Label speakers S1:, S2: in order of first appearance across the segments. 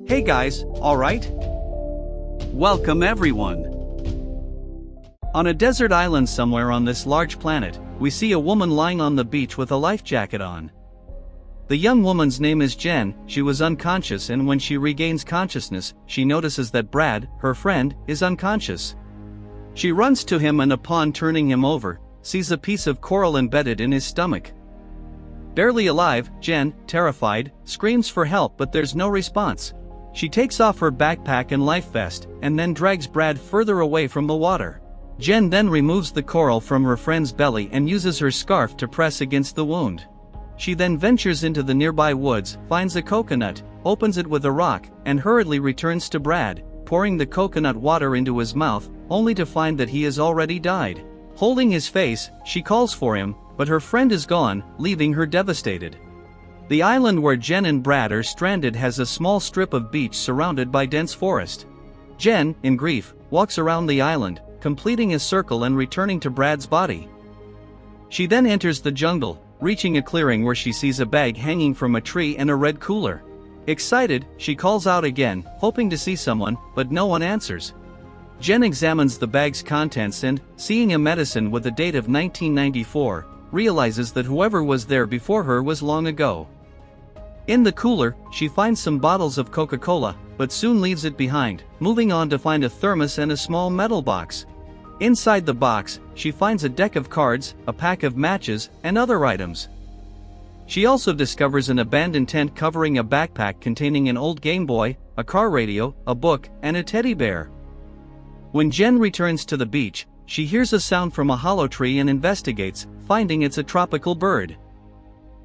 S1: Hey guys, alright? Welcome everyone. On a desert island somewhere on this large planet, we see a woman lying on the beach with a life jacket on. The young woman's name is Jen. She was unconscious, and when she regains consciousness, she notices that Brad, her friend, is unconscious. She runs to him and upon turning him over, sees a piece of coral embedded in his stomach. Barely alive, Jen, terrified, screams for help, but there's no response. She takes off her backpack and life vest, and then drags Brad further away from the water. Jen then removes the coral from her friend's belly and uses her scarf to press against the wound. She then ventures into the nearby woods, finds a coconut, opens it with a rock, and hurriedly returns to Brad, pouring the coconut water into his mouth, only to find that he has already died. Holding his face, she calls for him, but her friend is gone, leaving her devastated. The island where Jen and Brad are stranded has a small strip of beach surrounded by dense forest. Jen, in grief, walks around the island, completing a circle and returning to Brad's body. She then enters the jungle, reaching a clearing where she sees a bag hanging from a tree and a red cooler. Excited, she calls out again, hoping to see someone, but no one answers. Jen examines the bag's contents and, seeing a medicine with a date of 1994, realizes that whoever was there before her was long ago. In the cooler, she finds some bottles of Coca-Cola, but soon leaves it behind, moving on to find a thermos and a small metal box. Inside the box, she finds a deck of cards, a pack of matches, and other items. She also discovers an abandoned tent covering a backpack containing an old Game Boy, a car radio, a book, and a teddy bear. When Jen returns to the beach, she hears a sound from a hollow tree and investigates, finding it's a tropical bird.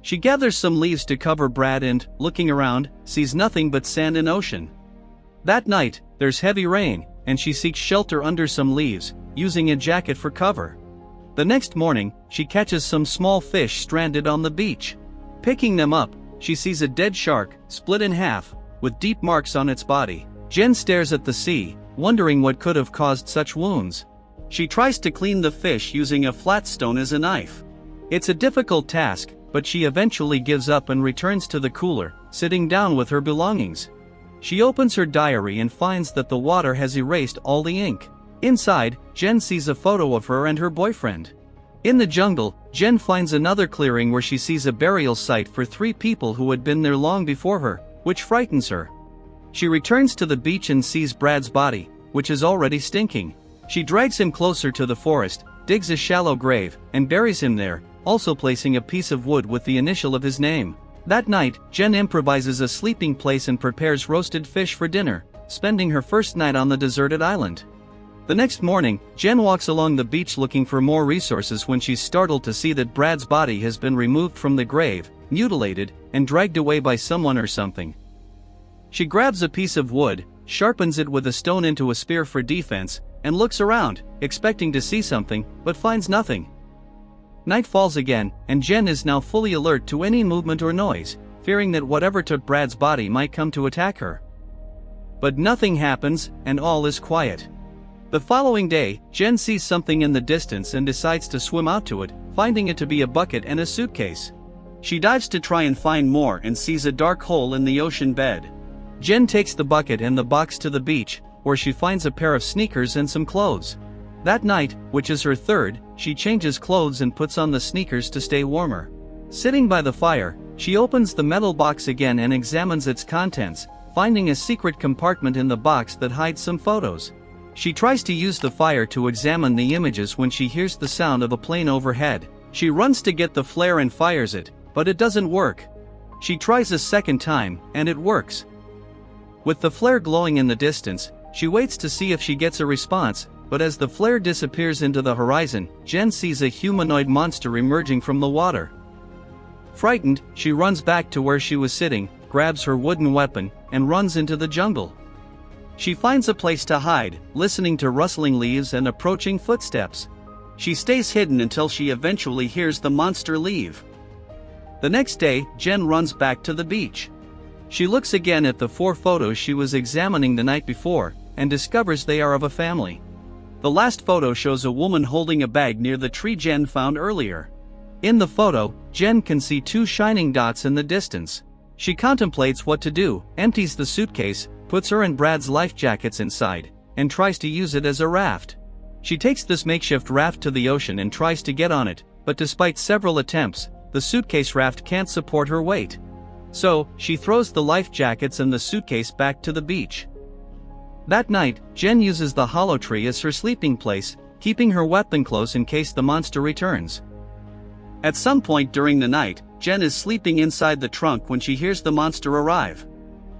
S1: She gathers some leaves to cover Brad and, looking around, sees nothing but sand and ocean. That night, there's heavy rain, and she seeks shelter under some leaves, using a jacket for cover. The next morning, she catches some small fish stranded on the beach. Picking them up, she sees a dead shark, split in half, with deep marks on its body. Jen stares at the sea, wondering what could have caused such wounds. She tries to clean the fish using a flat stone as a knife. It's a difficult task, but she eventually gives up and returns to the cooler, sitting down with her belongings. She opens her diary and finds that the water has erased all the ink. Inside, Jen sees a photo of her and her boyfriend. In the jungle, Jen finds another clearing where she sees a burial site for 3 people who had been there long before her, which frightens her. She returns to the beach and sees Brad's body, which is already stinking. She drags him closer to the forest, digs a shallow grave, and buries him there, also placing a piece of wood with the initial of his name. That night, Jen improvises a sleeping place and prepares roasted fish for dinner, spending her first night on the deserted island. The next morning, Jen walks along the beach looking for more resources when she's startled to see that Brad's body has been removed from the grave, mutilated, and dragged away by someone or something. She grabs a piece of wood, sharpens it with a stone into a spear for defense, and looks around, expecting to see something, but finds nothing. Night falls again, and Jen is now fully alert to any movement or noise, fearing that whatever took Brad's body might come to attack her. But nothing happens, and all is quiet. The following day, Jen sees something in the distance and decides to swim out to it, finding it to be a bucket and a suitcase. She dives to try and find more and sees a dark hole in the ocean bed. Jen takes the bucket and the box to the beach, where she finds a pair of sneakers and some clothes. That night, which is her third, she changes clothes and puts on the sneakers to stay warmer. Sitting by the fire, she opens the metal box again and examines its contents, finding a secret compartment in the box that hides some photos. She tries to use the fire to examine the images when she hears the sound of a plane overhead. She runs to get the flare and fires it, but it doesn't work. She tries a second time, and it works. With the flare glowing in the distance, she waits to see if she gets a response, but as the flare disappears into the horizon, Jen sees a humanoid monster emerging from the water. Frightened, she runs back to where she was sitting, grabs her wooden weapon, and runs into the jungle. She finds a place to hide, listening to rustling leaves and approaching footsteps. She stays hidden until she eventually hears the monster leave. The next day, Jen runs back to the beach. She looks again at the 4 photos she was examining the night before, and discovers they are of a family. The last photo shows a woman holding a bag near the tree Jen found earlier. In the photo, Jen can see 2 shining dots in the distance. She contemplates what to do, empties the suitcase, puts her and Brad's life jackets inside, and tries to use it as a raft. She takes this makeshift raft to the ocean and tries to get on it, but despite several attempts, the suitcase raft can't support her weight. So, she throws the life jackets and the suitcase back to the beach. That night, Jen uses the hollow tree as her sleeping place, keeping her weapon close in case the monster returns. At some point during the night, Jen is sleeping inside the trunk when she hears the monster arrive.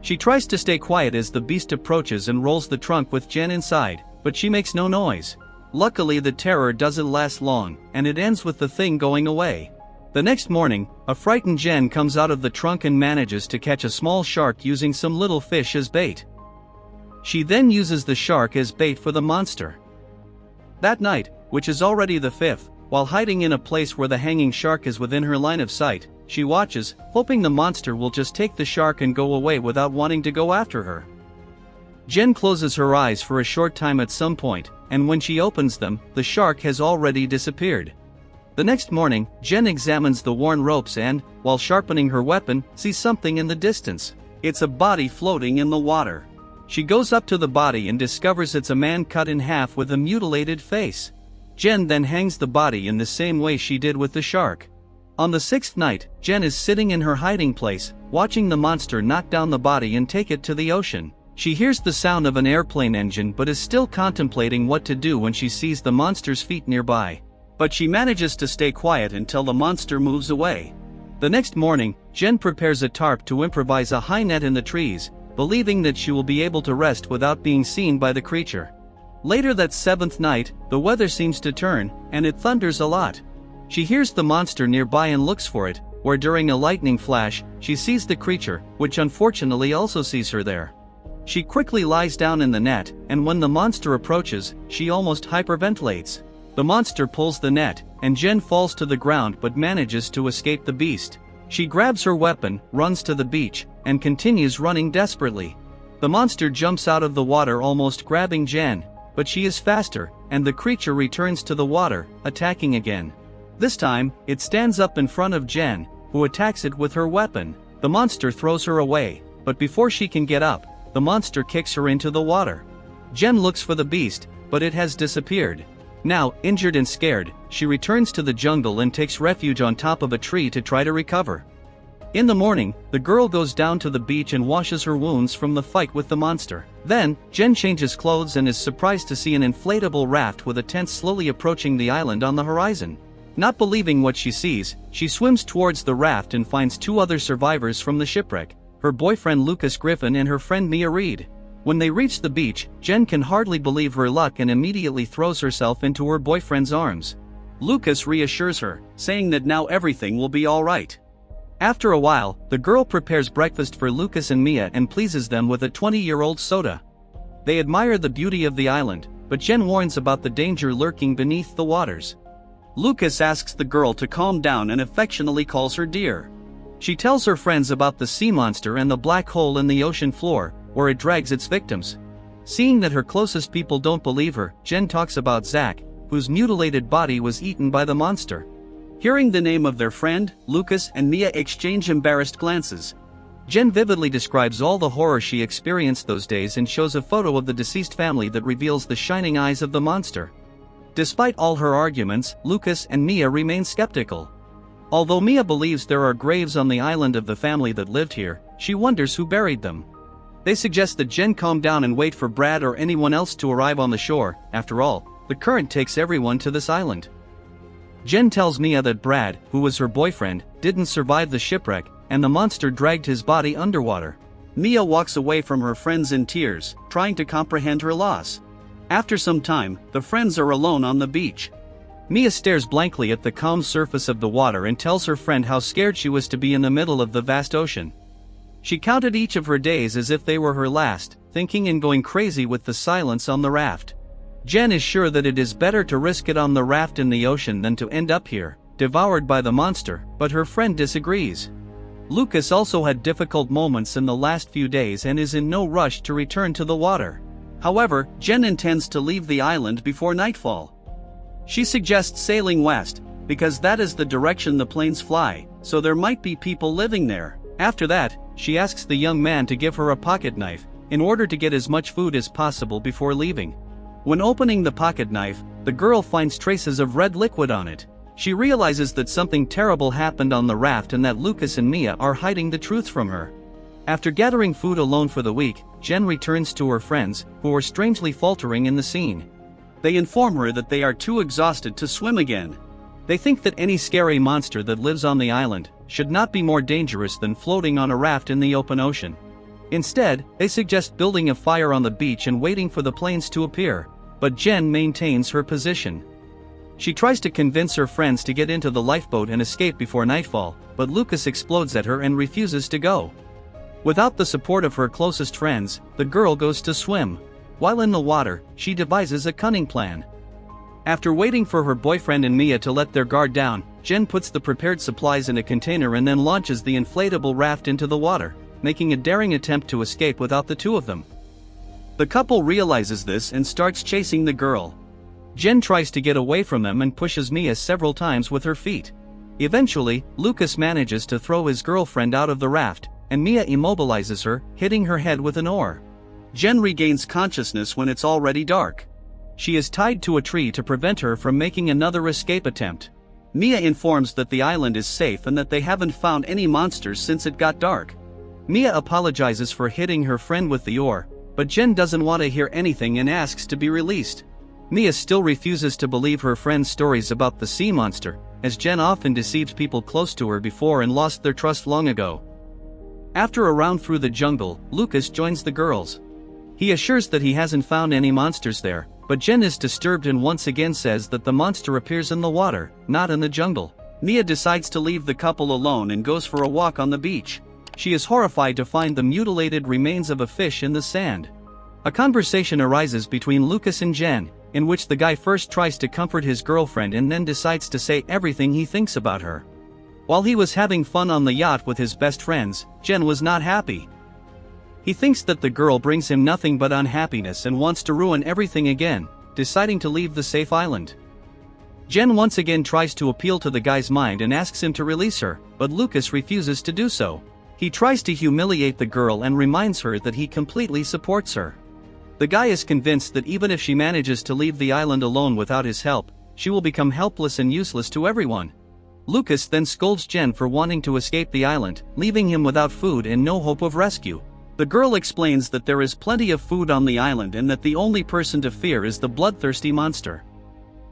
S1: She tries to stay quiet as the beast approaches and rolls the trunk with Jen inside, but she makes no noise. Luckily, the terror doesn't last long, and it ends with the thing going away. The next morning, a frightened Jen comes out of the trunk and manages to catch a small shark using some little fish as bait. She then uses the shark as bait for the monster. That night, which is already the 5th, while hiding in a place where the hanging shark is within her line of sight, she watches, hoping the monster will just take the shark and go away without wanting to go after her. Jen closes her eyes for a short time at some point, and when she opens them, the shark has already disappeared. The next morning, Jen examines the worn ropes and, while sharpening her weapon, sees something in the distance. It's a body floating in the water. She goes up to the body and discovers it's a man cut in half with a mutilated face. Jen then hangs the body in the same way she did with the shark. On the 6th night, Jen is sitting in her hiding place, watching the monster knock down the body and take it to the ocean. She hears the sound of an airplane engine but is still contemplating what to do when she sees the monster's feet nearby. But she manages to stay quiet until the monster moves away. The next morning, Jen prepares a tarp to improvise a high net in the trees, believing that she will be able to rest without being seen by the creature. Later that 7th night, the weather seems to turn, and it thunders a lot. She hears the monster nearby and looks for it, where during a lightning flash, she sees the creature, which unfortunately also sees her there. She quickly lies down in the net, and when the monster approaches, she almost hyperventilates. The monster pulls the net, and Jen falls to the ground but manages to escape the beast. She grabs her weapon, runs to the beach, and continues running desperately. The monster jumps out of the water almost grabbing Jen, but she is faster, and the creature returns to the water, attacking again. This time, it stands up in front of Jen, who attacks it with her weapon. The monster throws her away, but before she can get up, the monster kicks her into the water. Jen looks for the beast, but it has disappeared. Now, injured and scared, she returns to the jungle and takes refuge on top of a tree to try to recover. In the morning, the girl goes down to the beach and washes her wounds from the fight with the monster. Then, Jen changes clothes and is surprised to see an inflatable raft with a tent slowly approaching the island on the horizon. Not believing what she sees, she swims towards the raft and finds 2 other survivors from the shipwreck, her boyfriend Lucas Griffin and her friend Mia Reed. When they reach the beach, Jen can hardly believe her luck and immediately throws herself into her boyfriend's arms. Lucas reassures her, saying that now everything will be alright. After a while, the girl prepares breakfast for Lucas and Mia and pleases them with a 20-year-old soda. They admire the beauty of the island, but Jen warns about the danger lurking beneath the waters. Lucas asks the girl to calm down and affectionately calls her dear. She tells her friends about the sea monster and the black hole in the ocean floor, where it drags its victims. Seeing that her closest people don't believe her, Jen talks about Zach, whose mutilated body was eaten by the monster. Hearing the name of their friend, Lucas and Mia exchange embarrassed glances. Jen vividly describes all the horror she experienced those days and shows a photo of the deceased family that reveals the shining eyes of the monster. Despite all her arguments, Lucas and Mia remain skeptical. Although Mia believes there are graves on the island of the family that lived here, she wonders who buried them. They suggest that Jen calm down and wait for Brad or anyone else to arrive on the shore. After all, the current takes everyone to this island. Jen tells Mia that Brad, who was her boyfriend, didn't survive the shipwreck, and the monster dragged his body underwater. Mia walks away from her friends in tears, trying to comprehend her loss. After some time, the friends are alone on the beach. Mia stares blankly at the calm surface of the water and tells her friend how scared she was to be in the middle of the vast ocean. She counted each of her days as if they were her last, thinking and going crazy with the silence on the raft. Jen is sure that it is better to risk it on the raft in the ocean than to end up here, devoured by the monster, but her friend disagrees. Lucas also had difficult moments in the last few days and is in no rush to return to the water. However, Jen intends to leave the island before nightfall. She suggests sailing west, because that is the direction the planes fly, so there might be people living there. After that, she asks the young man to give her a pocket knife, in order to get as much food as possible before leaving. When opening the pocket knife, the girl finds traces of red liquid on it. She realizes that something terrible happened on the raft and that Lucas and Mia are hiding the truth from her. After gathering food alone for the week, Jen returns to her friends, who are strangely faltering in the scene. They inform her that they are too exhausted to swim again. They think that any scary monster that lives on the island should not be more dangerous than floating on a raft in the open ocean. Instead, they suggest building a fire on the beach and waiting for the planes to appear, but Jen maintains her position. She tries to convince her friends to get into the lifeboat and escape before nightfall, but Lucas explodes at her and refuses to go. Without the support of her closest friends, the girl goes to swim. While in the water, she devises a cunning plan. After waiting for her boyfriend and Mia to let their guard down, Jen puts the prepared supplies in a container and then launches the inflatable raft into the water, making a daring attempt to escape without the two of them. The couple realizes this and starts chasing the girl. Jen tries to get away from them and pushes Mia several times with her feet. Eventually, Lucas manages to throw his girlfriend out of the raft, and Mia immobilizes her, hitting her head with an oar. Jen regains consciousness when it's already dark. She is tied to a tree to prevent her from making another escape attempt. Mia informs that the island is safe and that they haven't found any monsters since it got dark. Mia apologizes for hitting her friend with the oar, but Jen doesn't want to hear anything and asks to be released. Mia still refuses to believe her friend's stories about the sea monster, as Jen often deceived people close to her before and lost their trust long ago. After a round through the jungle, Lucas joins the girls. He assures that he hasn't found any monsters there, but Jen is disturbed and once again says that the monster appears in the water, not in the jungle. Mia decides to leave the couple alone and goes for a walk on the beach. She is horrified to find the mutilated remains of a fish in the sand. A conversation arises between Lucas and Jen, in which the guy first tries to comfort his girlfriend and then decides to say everything he thinks about her. While he was having fun on the yacht with his best friends, Jen was not happy. He thinks that the girl brings him nothing but unhappiness and wants to ruin everything again, deciding to leave the safe island. Jen once again tries to appeal to the guy's mind and asks him to release her, but Lucas refuses to do so. He tries to humiliate the girl and reminds her that he completely supports her. The guy is convinced that even if she manages to leave the island alone without his help, she will become helpless and useless to everyone. Lucas then scolds Jen for wanting to escape the island, leaving him without food and no hope of rescue. The girl explains that there is plenty of food on the island and that the only person to fear is the bloodthirsty monster.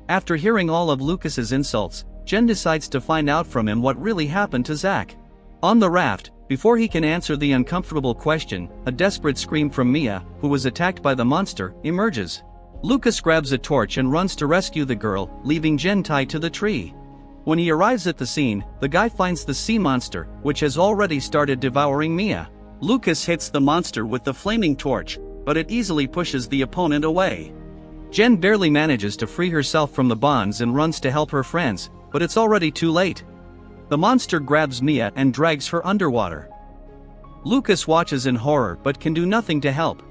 S1: After hearing all of Lucas's insults, Jen decides to find out from him what really happened to Zach. On the raft, before he can answer the uncomfortable question, a desperate scream from Mia, who was attacked by the monster, emerges. Lucas grabs a torch and runs to rescue the girl, leaving Jen tied to the tree. When he arrives at the scene, the guy finds the sea monster, which has already started devouring Mia. Lucas hits the monster with the flaming torch, but it easily pushes the opponent away. Jen barely manages to free herself from the bonds and runs to help her friends, but it's already too late. The monster grabs Mia and drags her underwater. Lucas watches in horror but can do nothing to help.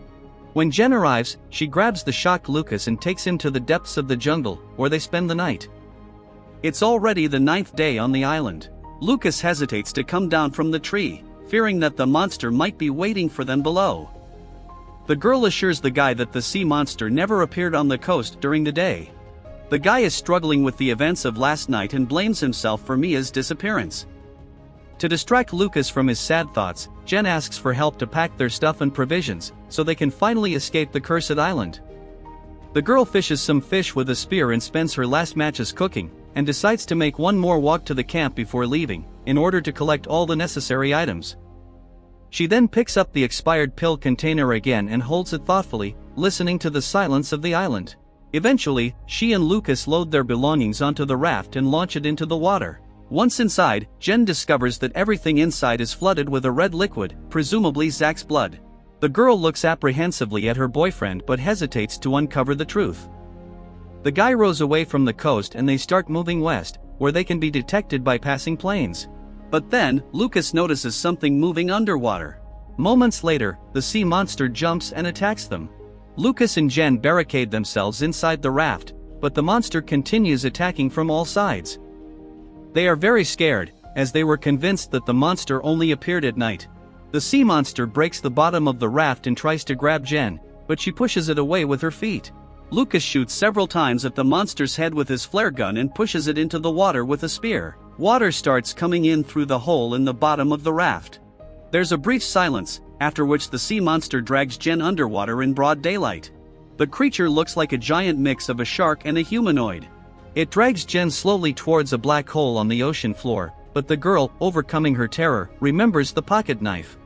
S1: When Jen arrives, she grabs the shocked Lucas and takes him to the depths of the jungle, where they spend the night. It's already the 9th day on the island. Lucas hesitates to come down from the tree, fearing that the monster might be waiting for them below. The girl assures the guy that the sea monster never appeared on the coast during the day. The guy is struggling with the events of last night and blames himself for Mia's disappearance. To distract Lucas from his sad thoughts, Jen asks for help to pack their stuff and provisions, so they can finally escape the cursed island. The girl fishes some fish with a spear and spends her last matches cooking, and decides to make one more walk to the camp before leaving, in order to collect all the necessary items. She then picks up the expired pill container again and holds it thoughtfully, listening to the silence of the island. Eventually, she and Lucas load their belongings onto the raft and launch it into the water. Once inside, Jen discovers that everything inside is flooded with a red liquid, presumably Zach's blood. The girl looks apprehensively at her boyfriend but hesitates to uncover the truth. The guy rows away from the coast and they start moving west, where they can be detected by passing planes. But then, Lucas notices something moving underwater. Moments later, the sea monster jumps and attacks them. Lucas and Jen barricade themselves inside the raft, but the monster continues attacking from all sides. They are very scared, as they were convinced that the monster only appeared at night. The sea monster breaks the bottom of the raft and tries to grab Jen, but she pushes it away with her feet. Lucas shoots several times at the monster's head with his flare gun and pushes it into the water with a spear. Water starts coming in through the hole in the bottom of the raft. There's a brief silence, after which the sea monster drags Jen underwater in broad daylight. The creature looks like a giant mix of a shark and a humanoid. It drags Jen slowly towards a black hole on the ocean floor, but the girl, overcoming her terror, remembers the pocket knife.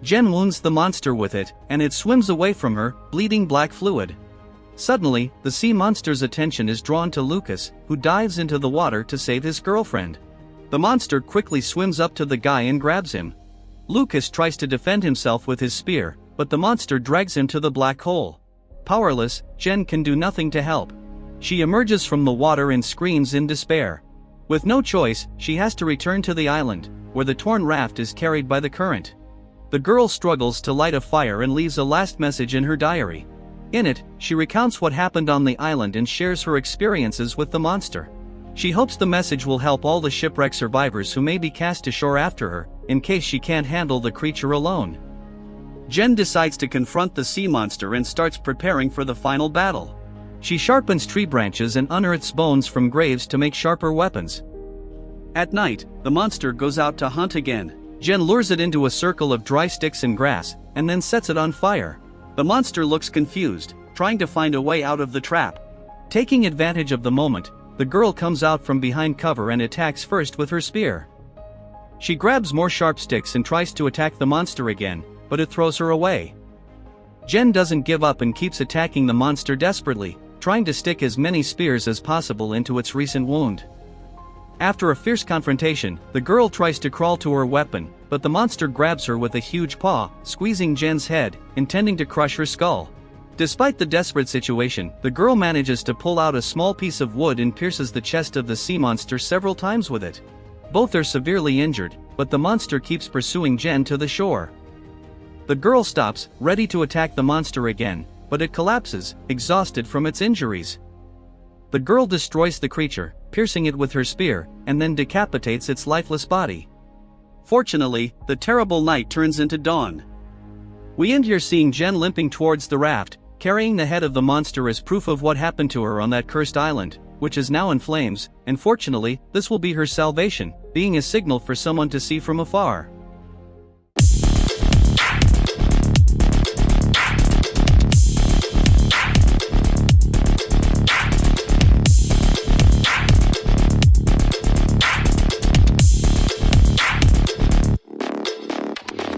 S1: Jen wounds the monster with it, and it swims away from her, bleeding black fluid. Suddenly, the sea monster's attention is drawn to Lucas, who dives into the water to save his girlfriend. The monster quickly swims up to the guy and grabs him. Lucas tries to defend himself with his spear, but the monster drags him to the black hole. Powerless, Jen can do nothing to help. She emerges from the water and screams in despair. With no choice, she has to return to the island, where the torn raft is carried by the current. The girl struggles to light a fire and leaves a last message in her diary. In it, she recounts what happened on the island and shares her experiences with the monster. She hopes the message will help all the shipwreck survivors who may be cast ashore after her, in case she can't handle the creature alone. Jen decides to confront the sea monster and starts preparing for the final battle. She sharpens tree branches and unearths bones from graves to make sharper weapons. At night, the monster goes out to hunt again. Jen lures it into a circle of dry sticks and grass, and then sets it on fire. The monster looks confused, trying to find a way out of the trap. Taking advantage of the moment, the girl comes out from behind cover and attacks first with her spear. She grabs more sharp sticks and tries to attack the monster again, but it throws her away. Jen doesn't give up and keeps attacking the monster desperately, trying to stick as many spears as possible into its recent wound. After a fierce confrontation, the girl tries to crawl to her weapon, but the monster grabs her with a huge paw, squeezing Jen's head, intending to crush her skull. Despite the desperate situation, the girl manages to pull out a small piece of wood and pierces the chest of the sea monster several times with it. Both are severely injured, but the monster keeps pursuing Jen to the shore. The girl stops, ready to attack the monster again, but it collapses, exhausted from its injuries. The girl destroys the creature, piercing it with her spear, and then decapitates its lifeless body. Fortunately, the terrible night turns into dawn. We end here seeing Jen limping towards the raft, carrying the head of the monster as proof of what happened to her on that cursed island, which is now in flames, and fortunately, this will be her salvation, being a signal for someone to see from afar.